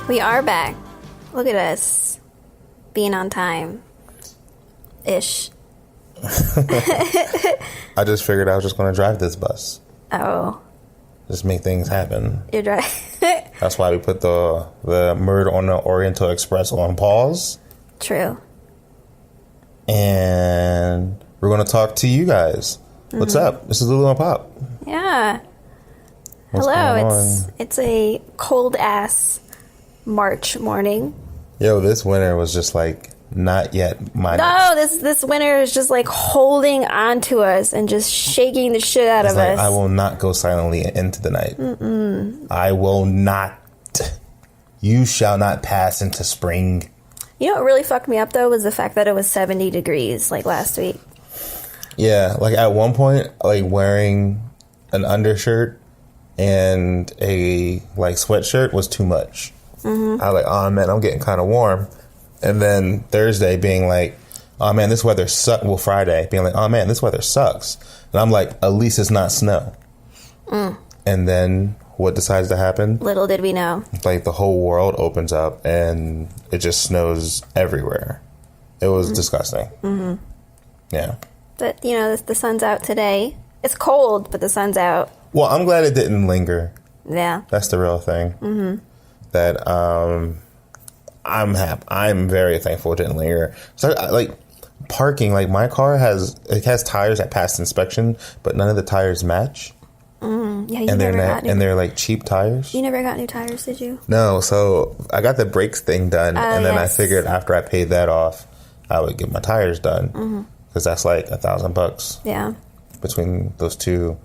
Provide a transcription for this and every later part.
We are back. Look at us. Being on time. Ish. I just figured I was just going to drive this bus. Oh. Just make things happen. You're driving. That's why we put the Murder on the Oriental Express on pause. True. And we're going to talk to you guys. What's up? This is Lulu and Pop. Yeah. What's Hello. It's a cold ass March morning. Yo, this winter was just like not yet my. No, this winter is just like holding on to us and just shaking the shit out of us. I will not go silently into the night. I will not. You shall not pass into spring. You know what really fucked me up though was the fact that it was 70 degrees like last week. Yeah, like at one point, like wearing an undershirt and a like sweatshirt was too much. I was like, oh man, I'm getting kind of warm. And then Thursday being like, oh man, this weather sucks. Well, Friday being like, oh man, this weather sucks. And I'm like, at least it's not snow. And then what decides to happen? Little did we know. Like the whole world opens up and it just snows everywhere. It was disgusting. Yeah. But, you know, the sun's out today. It's cold, but the sun's out. Well, I'm glad it didn't linger. Yeah. That's the real thing. That I'm happy. I'm very thankful it didn't linger. So, like, parking, like, my car has tires that passed inspection, but none of the tires match. Yeah, you and never got and they're like cheap tires. You never got new tires, did you? No, so I got the brakes thing done, and then yes. I figured after I paid that off, I would get my tires done because that's like $1,000. Yeah. Between those two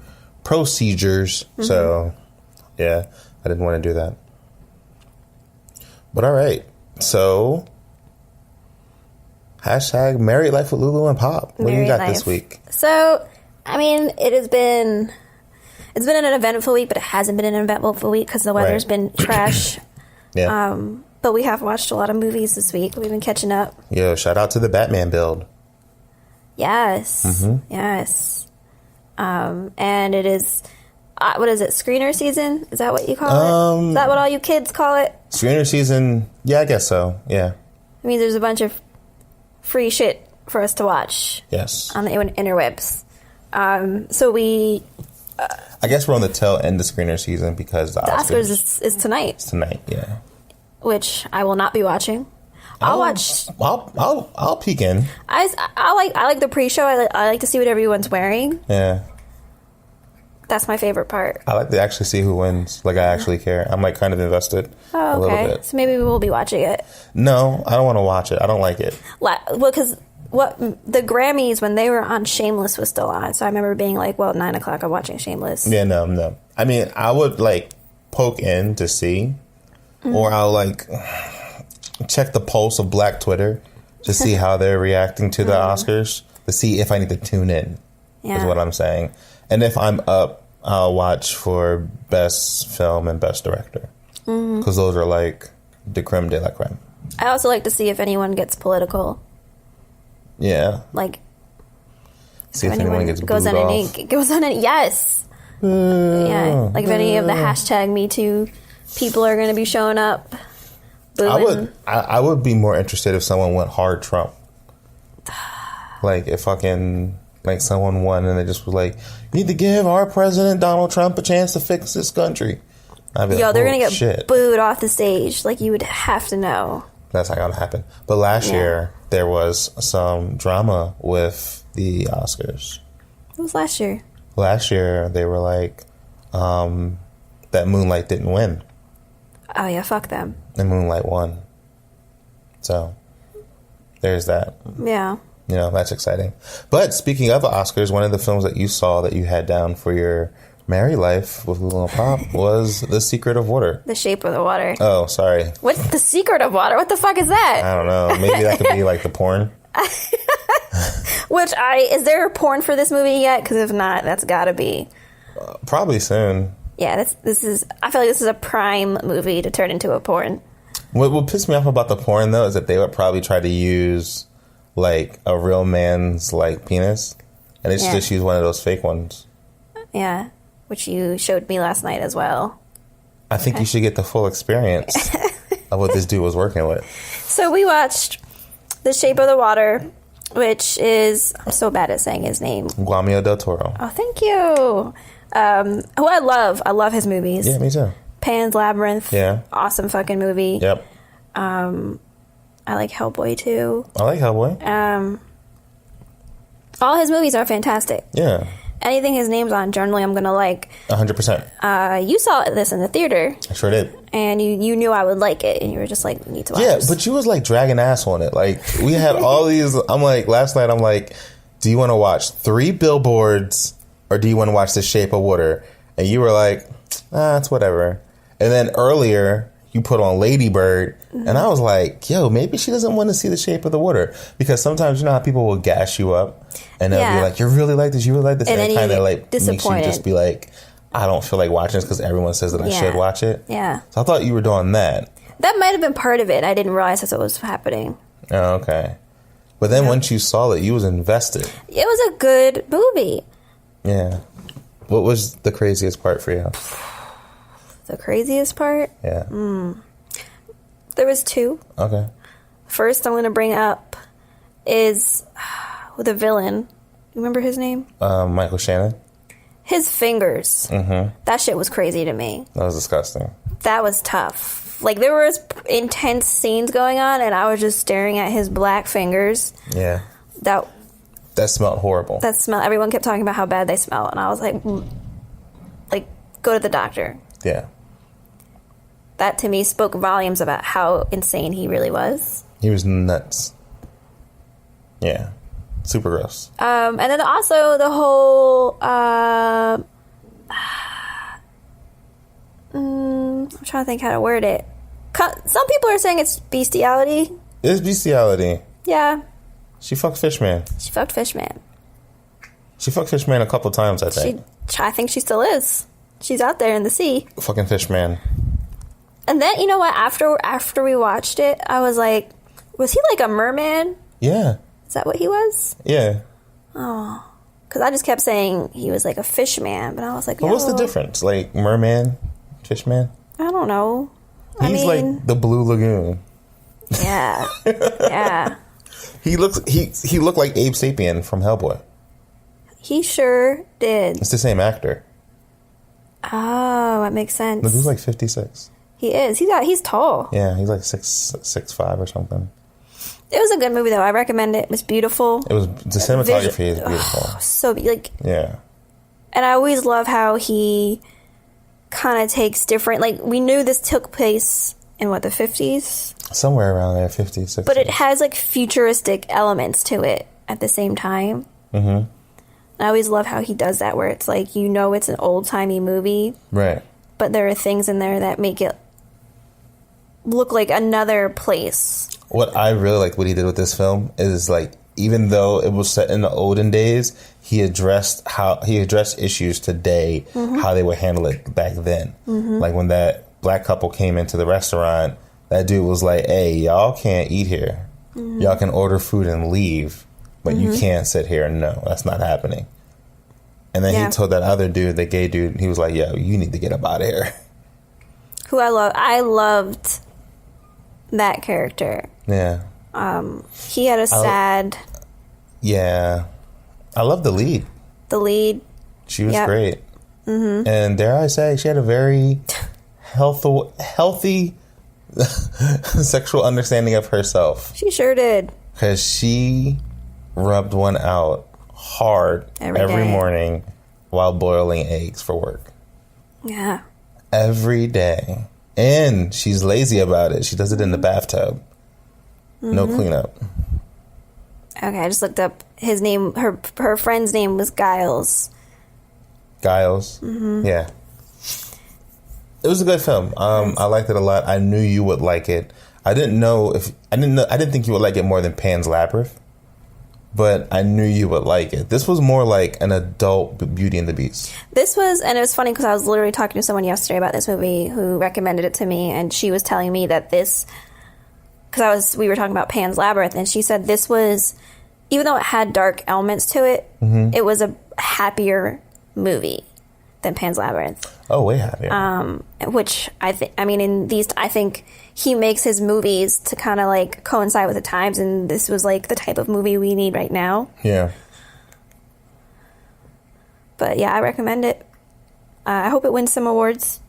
procedures. So, yeah, I didn't want to do that. But all right, so hashtag Married Life with Lulu and Pop. What do you got this week? So, I mean, it's been an eventful week, but it hasn't been an eventful week because the weather's been trash. Yeah. But we have watched a lot of movies this week. We've been catching up. Yo, shout out to the Batman build. Yes. Yes. And it is, what is it, screener season? Is that what you call it? Is that what all you kids call it? Screener season, yeah, I guess so, yeah. I mean, there's a bunch of free shit for us to watch. Yes. On the interwebs. So we... I guess we're on the tail end of screener season because the Oscars is tonight. It's tonight, yeah. Which I will not be watching. I'll peek in. I like the pre-show. I like to see what everyone's wearing. Yeah. That's my favorite part. I like to actually see who wins. Like, I actually care. I'm, like, kind of invested a little bit. So maybe we will be watching it. No, I don't want to watch it. I don't like it. Well, because the Grammys, when they were on, Shameless was still on. So I remember being like, well, 9 o'clock, I'm watching Shameless. Yeah, no. I mean, I would, like, poke in to see. Or I'll, like, check the pulse of Black Twitter to see how they're reacting to the Oscars. To see if I need to tune in, is what I'm saying. And if I'm up, I'll watch for Best Film and Best Director. Because those are, like, the creme de la creme. I also like to see if anyone gets political. Yeah. Like, see if anyone gets goes booed on off. Goes on any, yes. Yeah. Like if any of the hashtag Me Too people are going to be showing up. Booing. I would be more interested if someone went hard Trump. Like, if fucking... Like, someone won and they just was like, you need to give our president, Donald Trump, a chance to fix this country. I'd be like, they're going to get booed off the stage. Like, you would have to know. That's not going to happen. But last year, there was some drama with the Oscars. What was last year? Last year, they were like, that Moonlight didn't win. Oh, yeah, fuck them. And Moonlight won. So, there's that. Yeah. You know, that's exciting. But speaking of Oscars, one of the films that you saw that you had down for your married life with Lulu and Pop was The Secret of Water. The Shape of the Water. Oh, sorry. What's The Secret of Water? What the fuck is that? I don't know. Maybe that could be like the porn. Is there a porn for this movie yet? Because if not, that's gotta be. Probably soon. Yeah, this is. I feel like this is a prime movie to turn into a porn. What pissed me off about the porn though is that they would probably try to use like a real man's like penis, and they should just use one of those fake ones. Yeah, which you showed me last night as well. I think you should get the full experience of of what this dude was working with. So we watched The Shape of the Water, which is, I'm so bad at saying his name. Guillermo del Toro. Oh, thank you. Who I love. I love his movies. Yeah, me too. Pan's Labyrinth. Yeah. Awesome fucking movie. Yep. I like Hellboy too. I like Hellboy. All his movies are fantastic. Yeah. Anything his name's on, generally I'm gonna like. 100%. You saw this in the theater. I sure did. And you knew I would like it, and you were just like, need to watch Yeah, this. but you was like dragging ass on it. Like, we had all these. I'm like, last night, I'm like, do you want to watch 3 Billboards or do you want to watch The Shape of Water? And you were like, it's whatever. And then earlier, you put on Lady Bird, and I was like, yo, maybe she doesn't want to see The Shape of the Water. Because sometimes, you know how people will gas you up, and they'll be like, you really like this, you really like this. And it kind of like makes you just be like, I don't feel like watching this because everyone says that I should watch it. Yeah. So I thought you were doing that. That might have been part of it. I didn't realize that's what was happening. Oh, okay. But then once you saw it, you was invested. It was a good movie. Yeah. What was the craziest part for you? The craziest part? Yeah. There was 2. Okay. First I'm going to bring up is the villain. You remember his name? Michael Shannon. His fingers. Mm-hmm. That shit was crazy to me. That was disgusting. That was tough. Like, there was intense scenes going on, and I was just staring at his black fingers. Yeah. That smelled horrible. That smell. Everyone kept talking about how bad they smell, and I was like, go to the doctor. Yeah. That, to me, spoke volumes about how insane he really was. He was nuts. Yeah. Super gross. And then also the whole... I'm trying to think how to word it. Some people are saying it's bestiality. It's bestiality. Yeah. She fucked Fishman. She fucked Fishman. She fucked Fishman a couple times, I think. I think she still is. She's out there in the sea. Fucking Fishman. And then, you know what? After we watched it, I was like, was he like a merman? Yeah. Is that what he was? Yeah. Oh. Because I just kept saying he was like a fish man, but I was like, but what's the difference? Like, merman? Fishman? I don't know. He's like the Blue Lagoon. Yeah. Yeah. He looked like Abe Sapien from Hellboy. He sure did. It's the same actor. Oh, that makes sense. But he's like 56. He is. He's tall. Yeah, he's like 6'5" or something. It was a good movie, though. I recommend it. It was beautiful. The cinematography is beautiful. So, like... Yeah. And I always love how he kind of takes different... Like, we knew this took place in, the 50s? Somewhere around there, 50s, 60s. But it has, like, futuristic elements to it at the same time. Mm-hmm. I always love how he does that, where it's like, you know it's an old-timey movie. Right. But there are things in there that make it look like another place. What I really like what he did with this film is, like, even though it was set in the olden days, he addressed issues today, how they would handle it back then. Mm-hmm. Like when that black couple came into the restaurant, that dude was like, hey, y'all can't eat here. Mm-hmm. Y'all can order food and leave, but you can't sit here. No, that's not happening. And then he told that other dude, the gay dude, he was like, yo, you need to get up out of here. Who I love. I loved that character. Yeah. He had a sad... Yeah. I love the lead. The lead. She was great. Mm-hmm. And dare I say, she had a very healthy sexual understanding of herself. She sure did. Because she rubbed one out hard every morning while boiling eggs for work. Yeah. Every day. And she's lazy about it. She does it in the bathtub. Mm-hmm. No cleanup. Okay, I just looked up his name. Her friend's name was Giles. Giles? Mm-hmm. Yeah. It was a good film. I liked it a lot. I knew you would like it. I didn't think you would like it more than Pan's Labyrinth. But I knew you would like it. This was more like an adult Beauty and the Beast. This was, and it was funny because I was literally talking to someone yesterday about this movie who recommended it to me, and she was telling me that we were talking about Pan's Labyrinth, and she said this was, even though it had dark elements to it, it was a happier movie. than Pan's Labyrinth. Oh, way happier. Which I think he makes his movies to kind of like coincide with the times, and this was like the type of movie we need right now. Yeah. But yeah, I recommend it. I hope it wins some awards.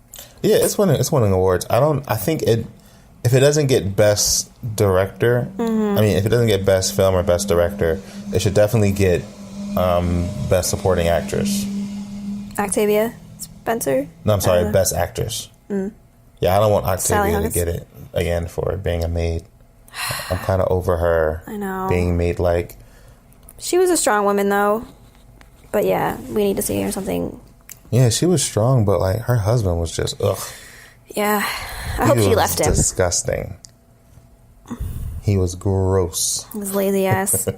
Yeah, it's winning awards. I think if it doesn't get Best Director, if it doesn't get Best Film or Best Director, it should definitely get Best Supporting Actress. Octavia Spencer? No, I'm sorry, Best Actress. Yeah, I don't want Octavia to get it again for being a maid. I'm kind of over her being made like... She was a strong woman, though. But yeah, we need to see her something... Yeah, she was strong, but like her husband was just ugh. Yeah, I hope she left him. Disgusting. He was gross. His lazy ass.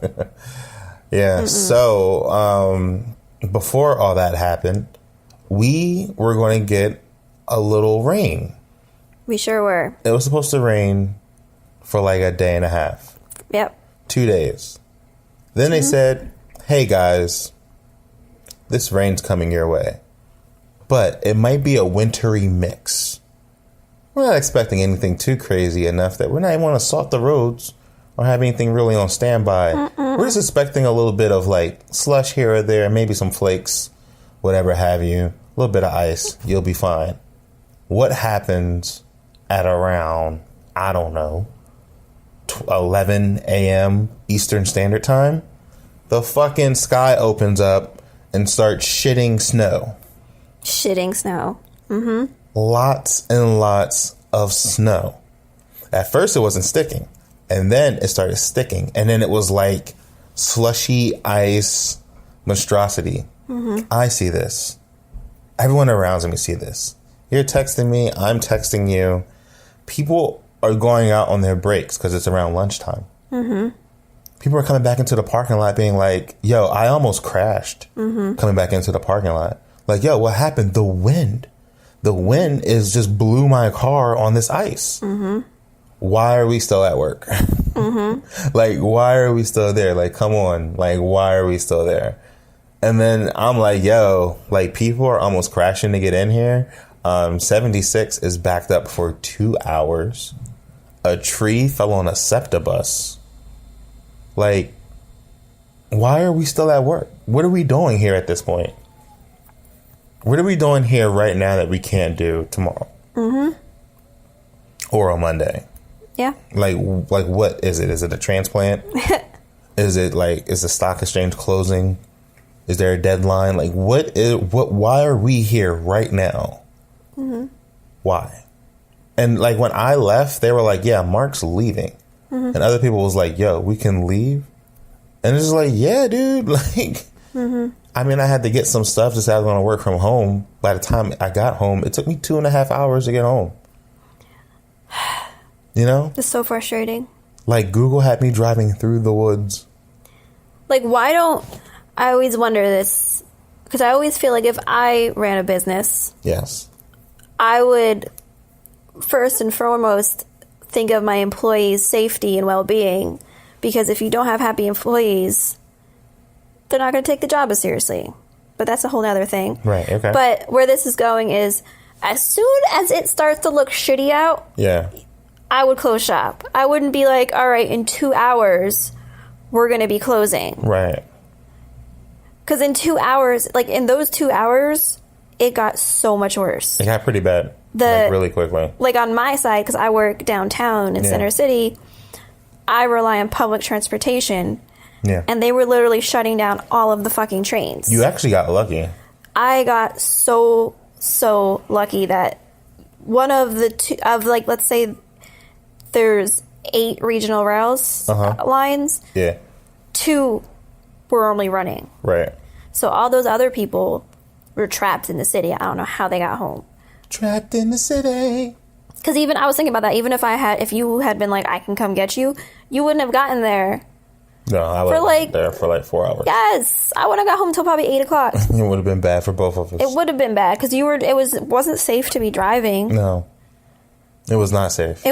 Yeah. So before all that happened, we were going to get a little rain. We sure were. It was supposed to rain for like a day and a half. Yep. 2 days. Then they said, "Hey guys, this rain's coming your way. But it might be a wintry mix. We're not expecting anything too crazy enough that we're not even want to salt the roads or have anything really on standby. We're just expecting a little bit of like slush here or there, maybe some flakes, whatever have you, a little bit of ice. You'll be fine." What happens at around, I don't know, 11 a.m. Eastern Standard Time? The fucking sky opens up and starts shitting snow. Shitting snow. Lots and lots of snow. At first it wasn't sticking, and then it started sticking, and then it was like slushy ice monstrosity. I see this. Everyone around me see this. You're texting me, I'm texting you. People are going out on their breaks because it's around lunchtime. People are coming back into the parking lot being like, "Yo, I almost crashed." Coming back into the parking lot. Like, "Yo, what happened?" The wind is just blew my car on this ice. Why are we still at work? Like, why are we still there? Like, come on. Like, why are we still there? And then I'm like, yo, like, people are almost crashing to get in here. 76 is backed up for 2 hours. A tree fell on a SEPTA bus. Like, why are we still at work? What are we doing here at this point? What are we doing here right now that we can't do tomorrow? Or on Monday? Yeah. Like what is it? Is it a transplant? Is the stock exchange closing? Is there a deadline? Like, why are we here right now? Why? And like when I left, they were like, "Yeah, Mark's leaving." And other people was like, "Yo, we can leave." And it's just like, yeah, dude, like, I mean, I had to get some stuff just I was going to work from home. By the time I got home, it took me 2.5 hours to get home. You know? It's so frustrating. Like, Google had me driving through the woods. Like, I always wonder this, because I always feel like if I ran a business, yes, I would first and foremost think of my employees' safety and well-being, because if you don't have happy employees, they're not going to take the job as seriously. But that's a whole other thing. Right, okay. But where this is going is, as soon as it starts to look shitty out, yeah, I would close shop. I wouldn't be like, all right, in 2 hours, we're going to be closing. Right. Because in 2 hours, like in those 2 hours, it got so much worse. It got pretty bad. Like, really quickly. Like on my side, because I work downtown in Center City, I rely on public transportation. Yeah. And they were literally shutting down all of the fucking trains. You actually got lucky. I got so lucky that one of the two, like, let's say there's 8 regional rails lines. Yeah. 2 were only running. Right. So all those other people were trapped in the city. I don't know how they got home. Trapped in the city. Because even I was thinking about that. Even if you had been like, I can come get you, you wouldn't have gotten there. No, I would have been there for like 4 hours. Yes, I wouldn't have got home till probably 8 o'clock. It would have been bad for both of us. It would have been bad because it wasn't safe to be driving. No, it was not safe.